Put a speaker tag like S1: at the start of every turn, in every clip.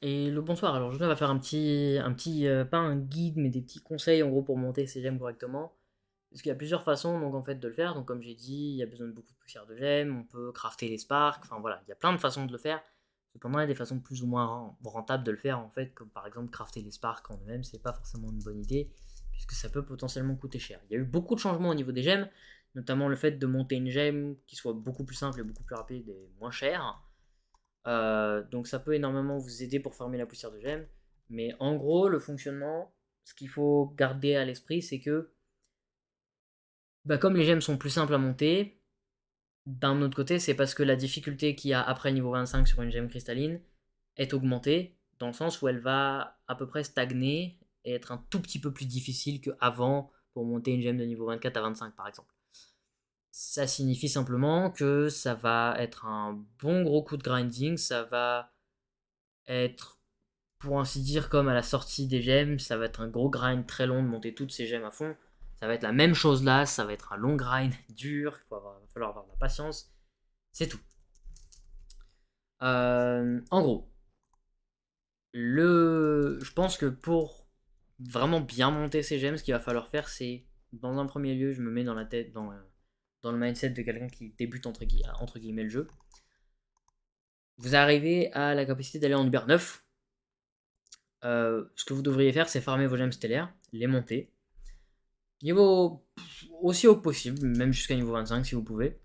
S1: Et le bonsoir, alors je vais faire pas un guide, mais des petits conseils en gros pour monter ses gemmes correctement. Parce qu'il y a plusieurs façons donc en fait de le faire. Donc comme j'ai dit, il y a besoin de beaucoup de poussière de gemmes, on peut crafter les sparks, enfin voilà, il y a plein de façons de le faire. Cependant, il y a des façons plus ou moins rentables de le faire en fait, comme par exemple crafter les sparks en eux-mêmes, c'est pas forcément une bonne idée, puisque ça peut potentiellement coûter cher. Il y a eu beaucoup de changements au niveau des gemmes, notamment le fait de monter une gemme qui soit beaucoup plus simple et beaucoup plus rapide et moins chère. Donc ça peut énormément vous aider pour farmer la poussière de gemme. Mais en gros, le fonctionnement, ce qu'il faut garder à l'esprit, c'est que comme les gemmes sont plus simples à monter, d'un autre côté, c'est parce que la difficulté qu'il y a après le niveau 25 sur une gemme cristalline est augmentée, dans le sens où elle va à peu près stagner et être un tout petit peu plus difficile qu'avant pour monter une gemme de niveau 24 à 25 par exemple. Ça signifie simplement que ça va être un bon gros coup de grinding, ça va être pour ainsi dire, comme à la sortie des gemmes, ça va être un gros grind très long de monter toutes ces gemmes à fond. Ça va être la même chose là, ça va être un long grind dur, va falloir avoir de la patience. C'est tout. En gros, je pense que pour vraiment bien monter ces gemmes, ce qu'il va falloir faire, c'est, dans un premier lieu, je me mets dans la tête, dans le mindset de quelqu'un qui débute entre guillemets le jeu. Vous arrivez à la capacité d'aller en Uber 9. Ce que vous devriez faire, c'est farmer vos gemmes stellaires, les monter, niveau aussi haut que possible, même jusqu'à niveau 25 si vous pouvez.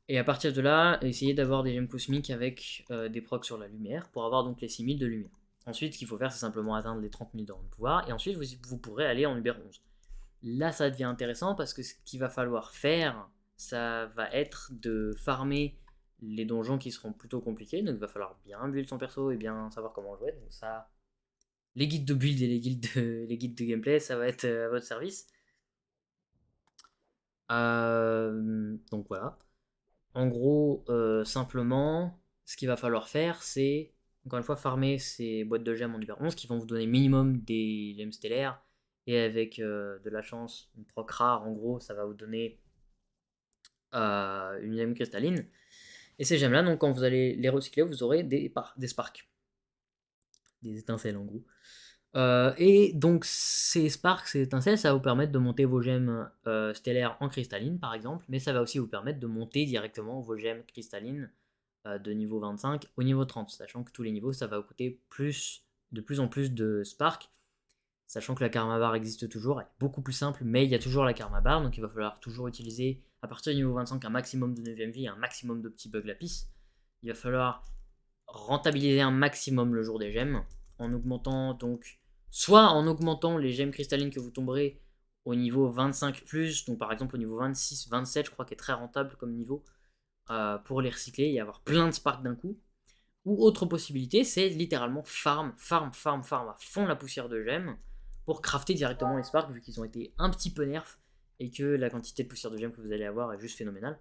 S1: Et à partir de là, essayez d'avoir des gemmes cosmiques avec des procs sur la lumière pour avoir donc les 6000 de lumière. Ensuite, ce qu'il faut faire, c'est simplement atteindre les 30 000 de pouvoir. Et ensuite, vous pourrez aller en Uber 11. Là, ça devient intéressant parce que ce qu'il va falloir faire, ça va être de farmer les donjons qui seront plutôt compliqués. Donc, il va falloir bien build son perso et bien savoir comment jouer. Donc, ça, les guides de build et les guides de gameplay, ça va être à votre service. Donc voilà. En gros, simplement, ce qu'il va falloir faire, c'est encore une fois farmer ces boîtes de gemmes en Uber 11 qui vont vous donner minimum des gemmes stellaires. Et avec de la chance, une proc rare, en gros, ça va vous donner une gemme cristalline. Et ces gemmes-là, donc quand vous allez les recycler, vous aurez des sparks, des étincelles en gros. Et donc ces sparks, ces étincelles, ça va vous permettre de monter vos gemmes stellaires en cristalline par exemple, mais ça va aussi vous permettre de monter directement vos gemmes cristallines de niveau 25 au niveau 30, sachant que tous les niveaux, ça va vous coûter de plus en plus de sparks, sachant que la karma bar existe toujours, elle est beaucoup plus simple, mais il y a toujours la karma bar, donc il va falloir toujours utiliser à partir du niveau 25 un maximum de 9ème vie, un maximum de petits bugs lapis. Il va falloir rentabiliser un maximum le jour des gemmes en augmentant donc soit en augmentant les gemmes cristallines que vous tomberez au niveau 25 plus, donc par exemple au niveau 26, 27, je crois qu'il est très rentable comme niveau pour les recycler et avoir plein de sparks d'un coup. Ou autre possibilité, c'est littéralement farm à fond la poussière de gemmes pour crafter directement les sparks vu qu'ils ont été un petit peu nerfs et que la quantité de poussière de gemmes que vous allez avoir est juste phénoménale.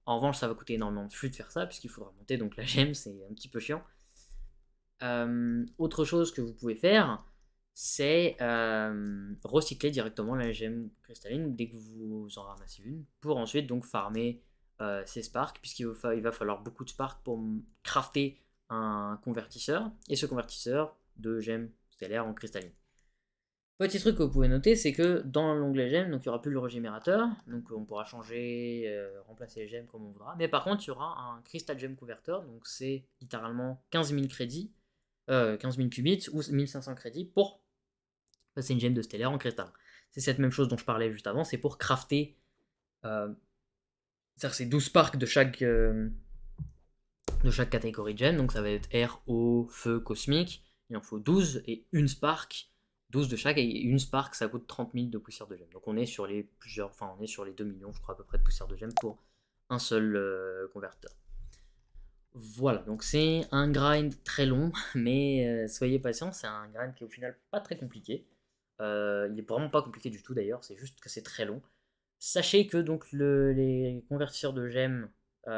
S1: En revanche, ça va coûter énormément de flux de faire ça, puisqu'il faudra monter donc la gemme, c'est un petit peu chiant. Autre chose que vous pouvez faire, c'est recycler directement la gemme cristalline dès que vous en ramassez une, pour ensuite donc farmer ces sparks, il va falloir beaucoup de sparks pour crafter un convertisseur, et ce convertisseur de gemmes stellaires en cristalline. Petit truc que vous pouvez noter, c'est que dans l'onglet gemmes, donc il n'y aura plus le régénérateur, donc on pourra changer, remplacer les gemmes comme on voudra. Mais par contre, il y aura un Crystal Gem Converter, donc c'est littéralement 15 000 crédits, 15 000 qubits ou 1500 crédits pour passer une gemme de stellaire en cristal. C'est cette même chose dont je parlais juste avant, c'est pour crafter, euh, c'est-à-dire c'est 12 sparks de chaque catégorie de gemme, donc ça va être air, eau, feu, cosmique. Il en faut 12 et une spark, 12 de chaque, et une spark ça coûte 30 000 de poussière de gemme. Donc on est sur les on est sur les 2 millions, je crois, à peu près de poussière de gemme pour un seul converteur. Voilà, donc c'est un grind très long, mais soyez patient, c'est un grind qui est au final pas très compliqué. Il est vraiment pas compliqué du tout d'ailleurs, c'est juste que c'est très long. Sachez que donc les convertisseurs de gemmes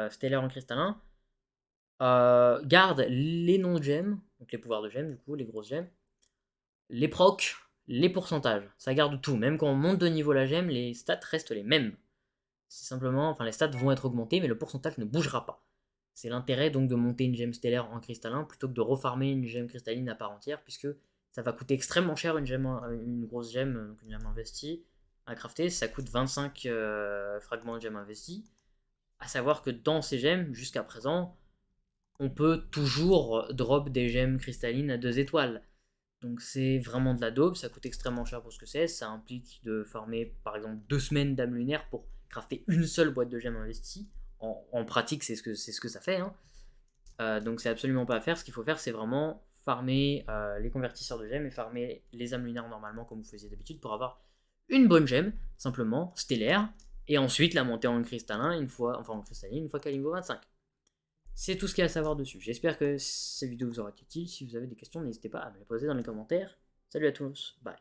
S1: stellaires en cristallin gardent les noms de gemmes, donc les pouvoirs de gemmes du coup, les grosses gemmes, les procs, les pourcentages. Ça garde tout, même quand on monte de niveau la gemme, les stats restent les mêmes. C'est simplement, enfin les stats vont être augmentées, mais le pourcentage ne bougera pas. C'est l'intérêt donc de monter une gemme stellaire en cristallin plutôt que de refarmer une gemme cristalline à part entière, puisque ça va coûter extrêmement cher une grosse gemme, donc une gemme investie, à crafter. Ça coûte 25 fragments de gemme investie. À savoir que dans ces gemmes, jusqu'à présent, on peut toujours drop des gemmes cristallines à 2 étoiles. Donc c'est vraiment de la daube, ça coûte extrêmement cher pour ce que c'est. Ça implique de farmer par exemple 2 semaines d'âme lunaire pour crafter une seule boîte de gemmes investie. En pratique, c'est ce que ça fait, hein. Donc c'est absolument pas à faire. Ce qu'il faut faire, c'est vraiment farmer les convertisseurs de gemmes et farmer les âmes lunaires normalement comme vous faisiez d'habitude pour avoir une bonne gemme, simplement, stellaire, et ensuite la monter en cristallin en cristalline une fois qu'elle est niveau 25. C'est tout ce qu'il y a à savoir dessus. J'espère que cette vidéo vous aura été utile. Si vous avez des questions, n'hésitez pas à me les poser dans les commentaires. Salut à tous, bye.